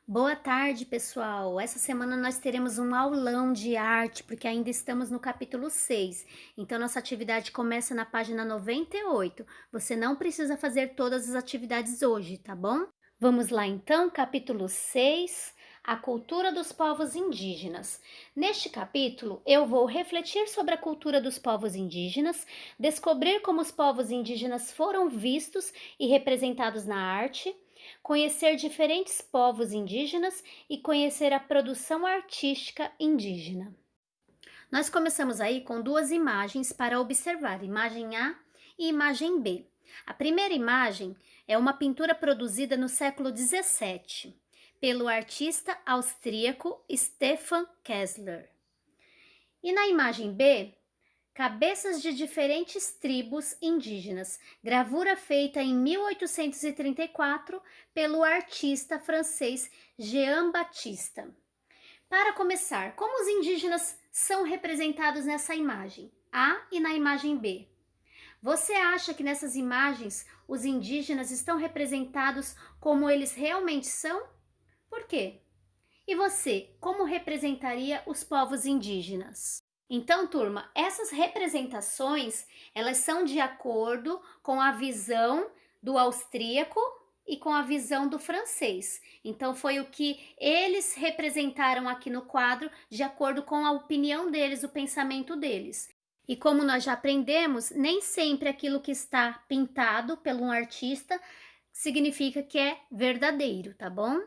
Boa tarde, pessoal. Essa semana nós teremos um aulão de arte, porque ainda estamos no capítulo 6. Então, nossa atividade começa na página 98. Você não precisa fazer todas as atividades hoje, tá bom? Vamos lá, então, capítulo 6, a cultura dos povos indígenas. Neste capítulo, eu vou refletir sobre a cultura dos povos indígenas, descobrir como os povos indígenas foram vistos e representados na arte, conhecer diferentes povos indígenas e conhecer a produção artística indígena. Nós começamos aí com duas imagens para observar, imagem A e imagem B. A primeira imagem é uma pintura produzida no século XVII pelo artista austríaco Stefan Kessler. E na imagem B, cabeças de diferentes tribos indígenas, gravura feita em 1834 pelo artista francês Jean Baptiste. Para começar, como os indígenas são representados nessa imagem A e na imagem B? Você acha que nessas imagens os indígenas estão representados como eles realmente são? Por quê? E você, como representaria os povos indígenas? Então, turma, essas representações, elas são de acordo com a visão do austríaco e com a visão do francês. Então, foi o que eles representaram aqui no quadro, de acordo com a opinião deles, o pensamento deles. E como nós já aprendemos, nem sempre aquilo que está pintado por um artista significa que é verdadeiro, tá bom?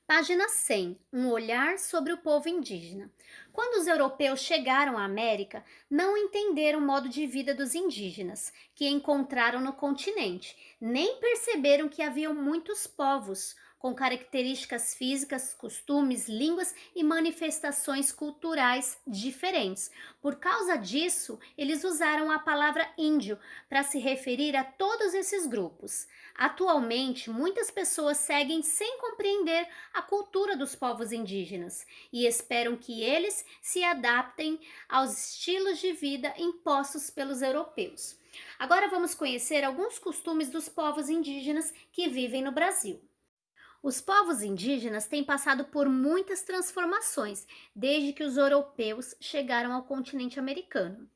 Página 100. Um olhar sobre o povo indígena. Quando os europeus chegaram à América, não entenderam o modo de vida dos indígenas que encontraram no continente, nem perceberam que haviam muitos povos com características físicas, costumes, línguas e manifestações culturais diferentes. Por causa disso, eles usaram a palavra índio para se referir a todos esses grupos. Atualmente, muitas pessoas seguem sem compreender a cultura dos povos indígenas e esperam que eles se adaptem aos estilos de vida impostos pelos europeus. Agora vamos conhecer alguns costumes dos povos indígenas que vivem no Brasil. Os povos indígenas têm passado por muitas transformações desde que os europeus chegaram ao continente americano.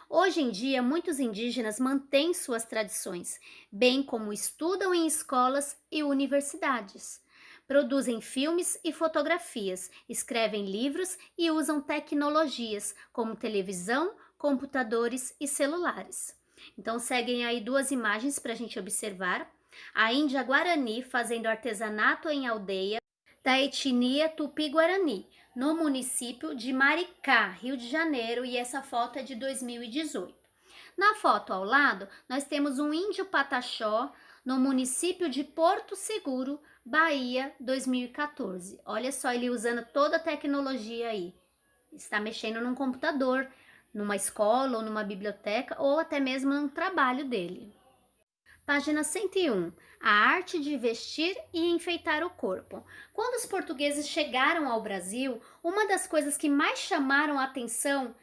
Hoje em dia, muitos indígenas mantêm suas tradições, bem como estudam em escolas e universidades. Produzem filmes e fotografias, escrevem livros e usam tecnologias como televisão, computadores e celulares. Então, seguem aí duas imagens para a gente observar. A Índia Guarani fazendo artesanato em aldeia da etnia Tupi-Guarani, no município de Maricá, Rio de Janeiro, e essa foto é de 2018. Na foto ao lado, nós temos um índio pataxó no município de Porto Seguro, Bahia, 2014. Olha só ele usando toda a tecnologia aí. Está mexendo num computador, numa escola ou numa biblioteca ou até mesmo no trabalho dele. Página 101. A arte de vestir e enfeitar o corpo. Quando os portugueses chegaram ao Brasil, uma das coisas que mais chamaram a atenção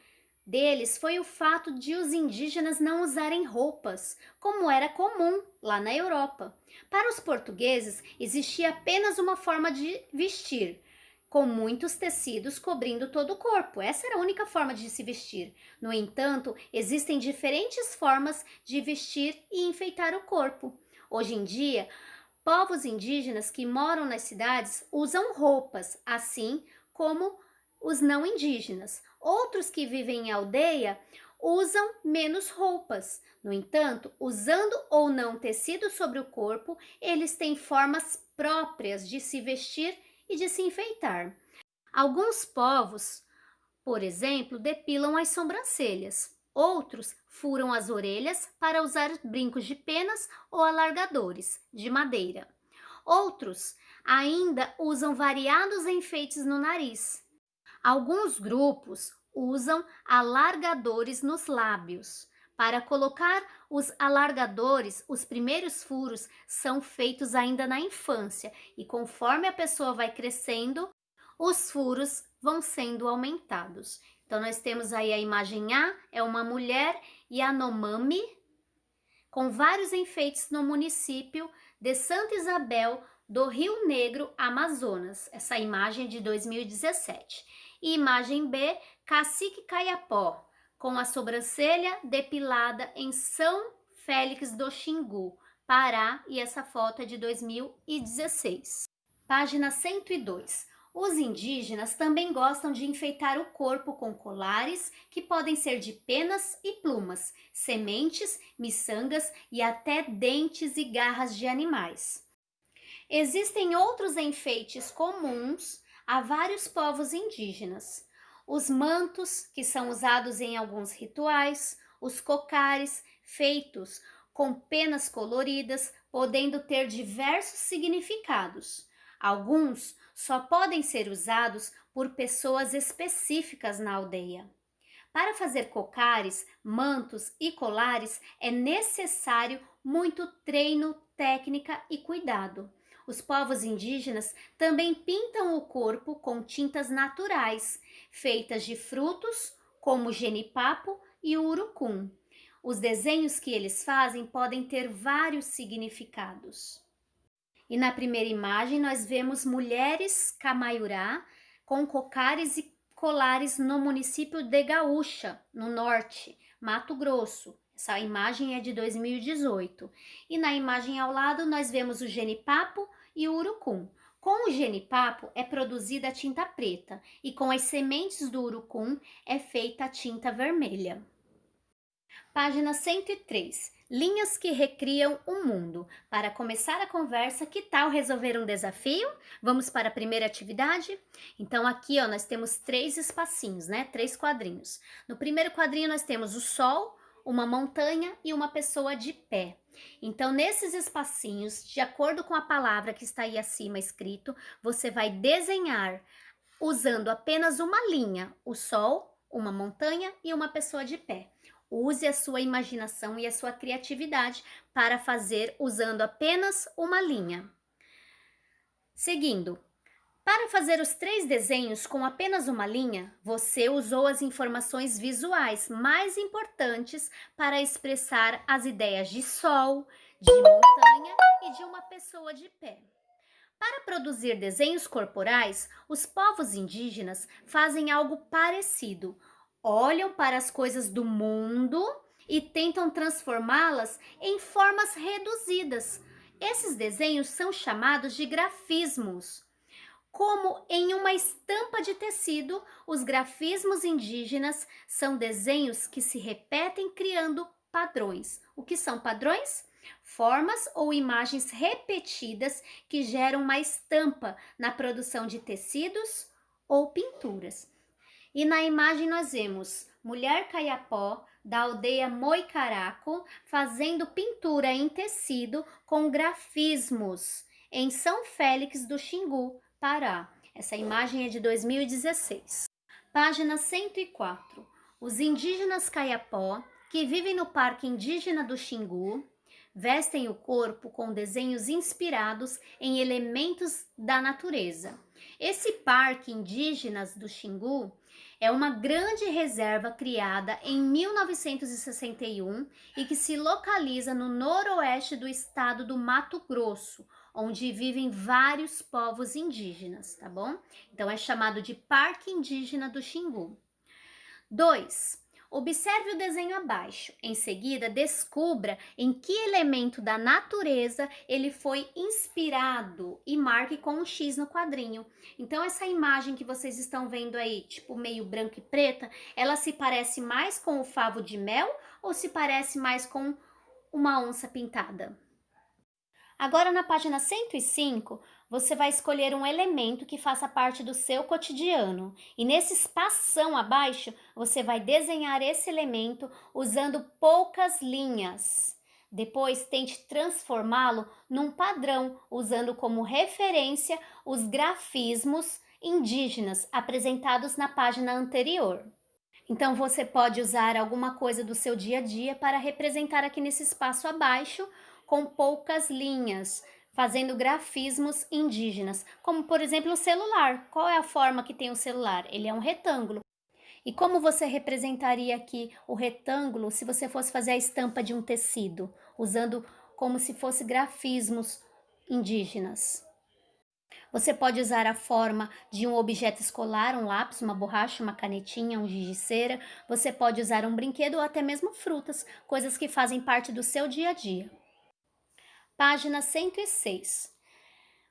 deles foi o fato de os indígenas não usarem roupas, como era comum lá na Europa. Para os portugueses, existia apenas uma forma de vestir, com muitos tecidos cobrindo todo o corpo. Essa era a única forma de se vestir. No entanto, existem diferentes formas de vestir e enfeitar o corpo. Hoje em dia, povos indígenas que moram nas cidades usam roupas, assim como os não indígenas. Outros que vivem em aldeia usam menos roupas. No entanto, usando ou não tecido sobre o corpo, eles têm formas próprias de se vestir e de se enfeitar. Alguns povos, por exemplo, depilam as sobrancelhas. Outros furam as orelhas para usar brincos de penas ou alargadores de madeira. Outros ainda usam variados enfeites no nariz. Alguns grupos usam alargadores nos lábios. Para colocar os alargadores, os primeiros furos são feitos ainda na infância e conforme a pessoa vai crescendo, os furos vão sendo aumentados. Então, nós temos aí a imagem A, é uma mulher Yanomami, com vários enfeites no município de Santa Isabel, do Rio Negro, Amazonas. Essa imagem é de 2017. E imagem B, Cacique Caiapó, com a sobrancelha depilada em São Félix do Xingu, Pará, e essa foto é de 2016. Página 102. Os indígenas também gostam de enfeitar o corpo com colares que podem ser de penas e plumas, sementes, miçangas e até dentes e garras de animais. Existem outros enfeites comuns a vários povos indígenas. Os mantos, que são usados em alguns rituais, os cocares, feitos com penas coloridas, podendo ter diversos significados. Alguns só podem ser usados por pessoas específicas na aldeia. Para fazer cocares, mantos e colares é necessário muito treino, técnica e cuidado. Os povos indígenas também pintam o corpo com tintas naturais, feitas de frutos, como o genipapo e o urucum. Os desenhos que eles fazem podem ter vários significados. E na primeira imagem nós vemos mulheres camaiurá com cocares e colares no município de Gaúcha, no norte, Mato Grosso. Essa imagem é de 2018. E na imagem ao lado nós vemos o genipapo e o urucum. Com o genipapo é produzida a tinta preta e com as sementes do urucum é feita a tinta vermelha. Página 103. Linhas que recriam o mundo. Para começar a conversa, que tal resolver um desafio? Vamos para a primeira atividade? Então aqui, ó, nós temos 3 espacinhos, né? 3 quadrinhos. No primeiro quadrinho nós temos o sol, uma montanha e uma pessoa de pé. Então, nesses espacinhos, de acordo com a palavra que está aí acima escrito, você vai desenhar usando apenas uma linha, o sol, uma montanha e uma pessoa de pé. Use a sua imaginação e a sua criatividade para fazer usando apenas uma linha. Seguindo, para fazer os 3 desenhos com apenas uma linha, você usou as informações visuais mais importantes para expressar as ideias de sol, de montanha e de uma pessoa de pé. Para produzir desenhos corporais, os povos indígenas fazem algo parecido. Olham para as coisas do mundo e tentam transformá-las em formas reduzidas. Esses desenhos são chamados de grafismos. Como em uma estampa de tecido, os grafismos indígenas são desenhos que se repetem criando padrões. O que são padrões? Formas ou imagens repetidas que geram uma estampa na produção de tecidos ou pinturas. E na imagem nós vemos mulher caiapó da aldeia Moicaraco fazendo pintura em tecido com grafismos em São Félix do Xingu, Pará. Essa imagem é de 2016. Página 104. Os indígenas caiapó, que vivem no Parque Indígena do Xingu, vestem o corpo com desenhos inspirados em elementos da natureza. Esse Parque Indígenas do Xingu é uma grande reserva criada em 1961 e que se localiza no noroeste do estado do Mato Grosso, onde vivem vários povos indígenas, tá bom? Então é chamado de Parque Indígena do Xingu. 2. Observe o desenho abaixo. Em seguida, descubra em que elemento da natureza ele foi inspirado e marque com um X no quadrinho. Então, essa imagem que vocês estão vendo aí, tipo meio branco e preta, ela se parece mais com o favo de mel ou se parece mais com uma onça pintada? Agora, na página 105, você vai escolher um elemento que faça parte do seu cotidiano. E nesse espação abaixo, você vai desenhar esse elemento usando poucas linhas. Depois, tente transformá-lo num padrão, usando como referência os grafismos indígenas apresentados na página anterior. Então, você pode usar alguma coisa do seu dia a dia para representar aqui nesse espaço abaixo, com poucas linhas, fazendo grafismos indígenas, como por exemplo o celular. Qual é a forma que tem o celular? Ele é um retângulo. E como você representaria aqui o retângulo se você fosse fazer a estampa de um tecido, usando como se fosse grafismos indígenas? Você pode usar a forma de um objeto escolar, um lápis, uma borracha, uma canetinha, um giz de cera. Você pode usar um brinquedo ou até mesmo frutas, coisas que fazem parte do seu dia a dia. Página 106.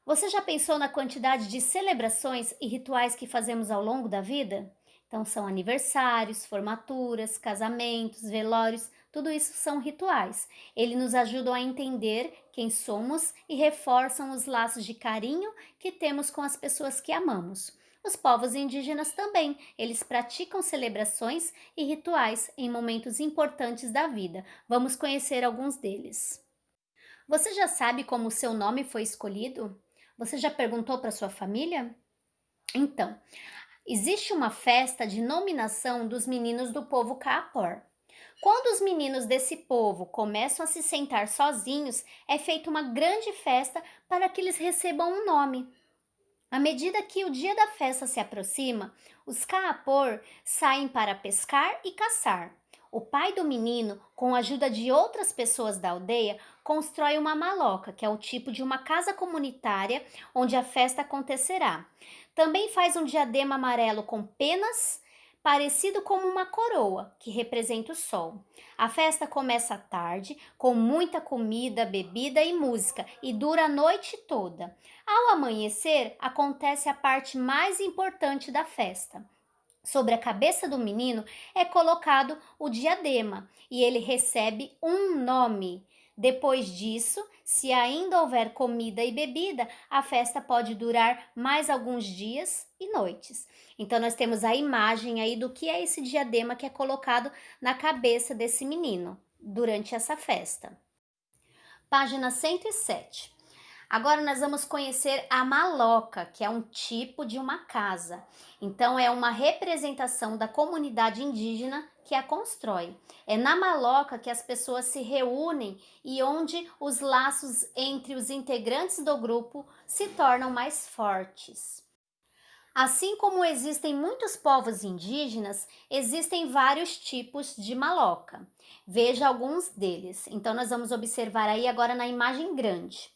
Você já pensou na quantidade de celebrações e rituais que fazemos ao longo da vida? Então, são aniversários, formaturas, casamentos, velórios, tudo isso são rituais. Eles nos ajudam a entender quem somos e reforçam os laços de carinho que temos com as pessoas que amamos. Os povos indígenas também, eles praticam celebrações e rituais em momentos importantes da vida. Vamos conhecer alguns deles. Você já sabe como o seu nome foi escolhido? Você já perguntou para sua família? Então, existe uma festa de nominação dos meninos do povo Kaapor. Quando os meninos desse povo começam a se sentar sozinhos, é feita uma grande festa para que eles recebam um nome. À medida que o dia da festa se aproxima, os Kaapor saem para pescar e caçar. O pai do menino, com a ajuda de outras pessoas da aldeia, constrói uma maloca, que é o tipo de uma casa comunitária onde a festa acontecerá. Também faz um diadema amarelo com penas, parecido como uma coroa, que representa o sol. A festa começa à tarde, com muita comida, bebida e música, e dura a noite toda. Ao amanhecer, acontece a parte mais importante da festa. Sobre a cabeça do menino é colocado o diadema e ele recebe um nome. Depois disso, se ainda houver comida e bebida, a festa pode durar mais alguns dias e noites. Então, nós temos a imagem aí do que é esse diadema que é colocado na cabeça desse menino durante essa festa. Página 107. Agora nós vamos conhecer a maloca, que é um tipo de uma casa. Então é uma representação da comunidade indígena que a constrói. É na maloca que as pessoas se reúnem e onde os laços entre os integrantes do grupo se tornam mais fortes. Assim como existem muitos povos indígenas, existem vários tipos de maloca. Veja alguns deles. Então nós vamos observar aí agora na imagem grande.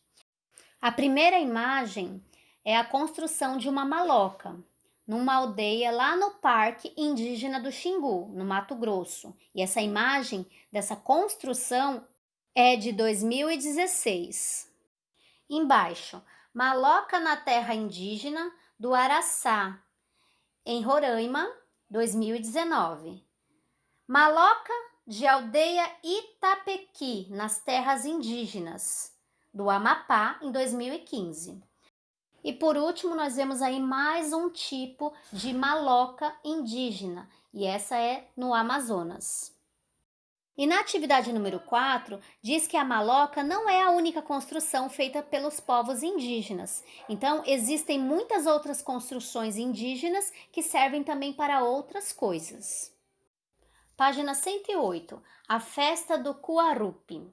A primeira imagem é a construção de uma maloca, numa aldeia lá no Parque Indígena do Xingu, no Mato Grosso. E essa imagem dessa construção é de 2016. Embaixo, maloca na terra indígena do Araçá, em Roraima, 2019. Maloca de aldeia Itapequi, nas terras indígenas do Amapá, em 2015. E por último, nós vemos aí mais um tipo de maloca indígena, e essa é no Amazonas. E na atividade número 4, diz que a maloca não é a única construção feita pelos povos indígenas. Então, existem muitas outras construções indígenas que servem também para outras coisas. Página 108. A festa do Cuarupi.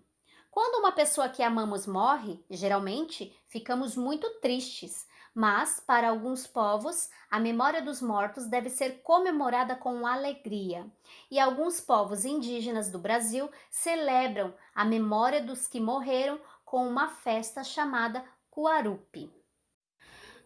Quando uma pessoa que amamos morre, geralmente ficamos muito tristes, mas para alguns povos, a memória dos mortos deve ser comemorada com alegria. E alguns povos indígenas do Brasil celebram a memória dos que morreram com uma festa chamada Cuarupi.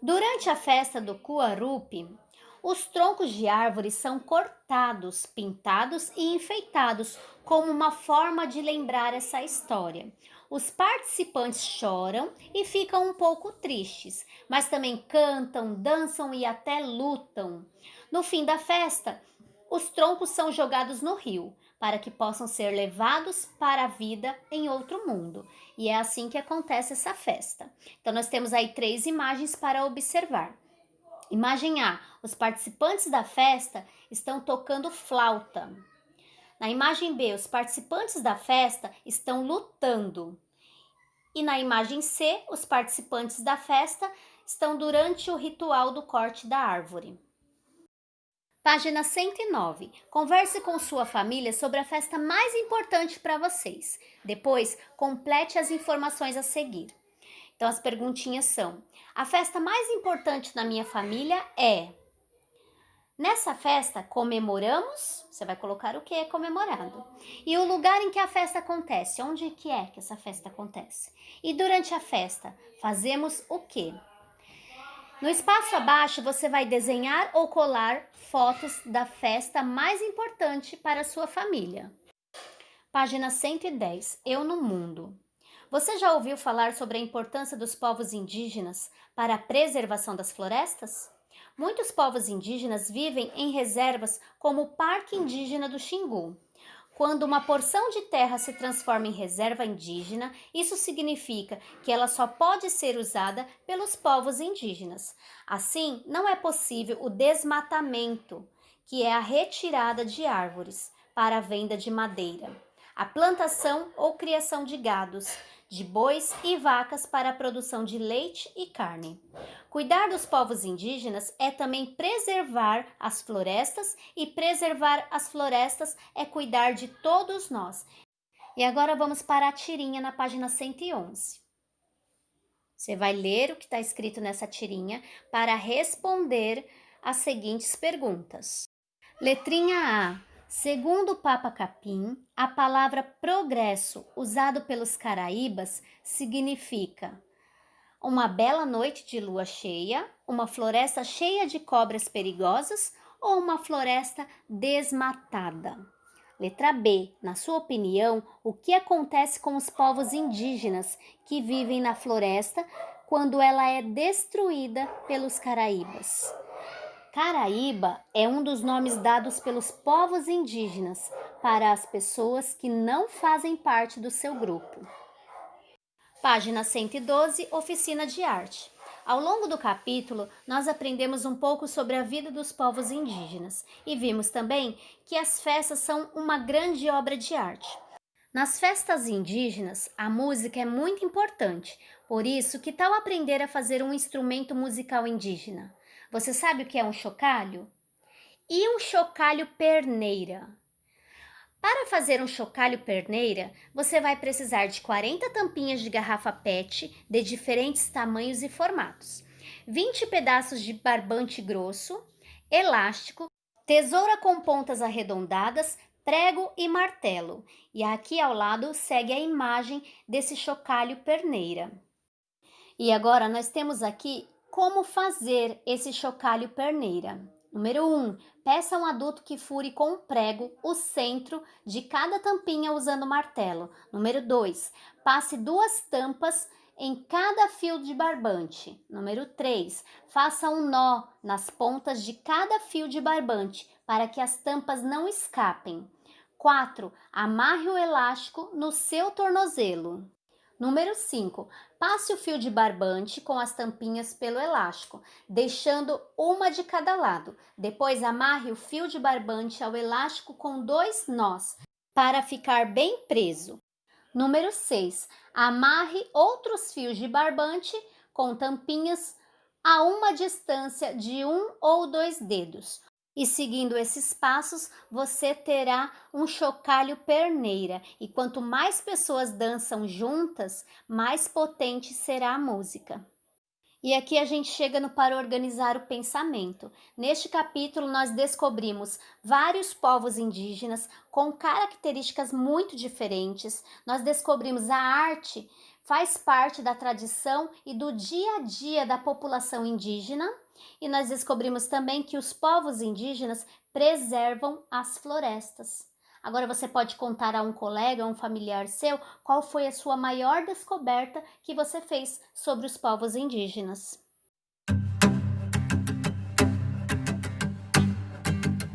Durante a festa do Cuarupi, os troncos de árvores são cortados, pintados e enfeitados como uma forma de lembrar essa história. Os participantes choram e ficam um pouco tristes, mas também cantam, dançam e até lutam. No fim da festa, os troncos são jogados no rio para que possam ser levados para a vida em outro mundo. E é assim que acontece essa festa. Então, nós temos aí 3 imagens para observar. Imagem A, os participantes da festa estão tocando flauta. Na imagem B, os participantes da festa estão lutando. E na imagem C, os participantes da festa estão durante o ritual do corte da árvore. Página 109. Converse com sua família sobre a festa mais importante para vocês. Depois, complete as informações a seguir. Então, as perguntinhas são: a festa mais importante na minha família é... Nessa festa, comemoramos... Você vai colocar o que é comemorado. E o lugar em que a festa acontece. Onde que essa festa acontece? E durante a festa, fazemos o quê? No espaço abaixo, você vai desenhar ou colar fotos da festa mais importante para a sua família. Página 110. Eu no mundo. Você já ouviu falar sobre a importância dos povos indígenas para a preservação das florestas? Muitos povos indígenas vivem em reservas como o Parque Indígena do Xingu. Quando uma porção de terra se transforma em reserva indígena, isso significa que ela só pode ser usada pelos povos indígenas. Assim, não é possível o desmatamento, que é a retirada de árvores para a venda de madeira, a plantação ou criação de gados, de bois e vacas para a produção de leite e carne. Cuidar dos povos indígenas é também preservar as florestas, e preservar as florestas é cuidar de todos nós. E agora vamos para a tirinha na página 111. Você vai ler o que está escrito nessa tirinha para responder as seguintes perguntas. Letrinha A. Segundo o Papa Capim, a palavra progresso, usado pelos caraíbas, significa uma bela noite de lua cheia, uma floresta cheia de cobras perigosas ou uma floresta desmatada. Letra B. Na sua opinião, o que acontece com os povos indígenas que vivem na floresta quando ela é destruída pelos caraíbas? Caraíba é um dos nomes dados pelos povos indígenas para as pessoas que não fazem parte do seu grupo. Página 112, Oficina de Arte. Ao longo do capítulo, nós aprendemos um pouco sobre a vida dos povos indígenas e vimos também que as festas são uma grande obra de arte. Nas festas indígenas, a música é muito importante, por isso, que tal aprender a fazer um instrumento musical indígena? Você sabe o que é um chocalho? E um chocalho perneira? Para fazer um chocalho perneira, você vai precisar de 40 tampinhas de garrafa PET de diferentes tamanhos e formatos, 20 pedaços de barbante grosso, elástico, tesoura com pontas arredondadas, prego e martelo. E aqui ao lado segue a imagem desse chocalho perneira. E agora nós temos aqui como fazer esse chocalho perneira. Número 1. Peça a um adulto que fure com um prego o centro de cada tampinha usando martelo. Número 2. Passe 2 tampas em cada fio de barbante. Número 3. Faça um nó nas pontas de cada fio de barbante para que as tampas não escapem. 4. Amarre o elástico no seu tornozelo. Número 5. Passe o fio de barbante com as tampinhas pelo elástico, deixando uma de cada lado. Depois amarre o fio de barbante ao elástico com 2 nós, para ficar bem preso. Número 6. Amarre outros fios de barbante com tampinhas a uma distância de 1 ou 2 dedos. E seguindo esses passos, você terá um chocalho perneira. E quanto mais pessoas dançam juntas, mais potente será a música. E aqui a gente chega no para organizar o pensamento. Neste capítulo, nós descobrimos vários povos indígenas com características muito diferentes. Nós descobrimos a arte faz parte da tradição e do dia a dia da população indígena. E nós descobrimos também que os povos indígenas preservam as florestas. Agora você pode contar a um colega, a um familiar seu, qual foi a sua maior descoberta que você fez sobre os povos indígenas.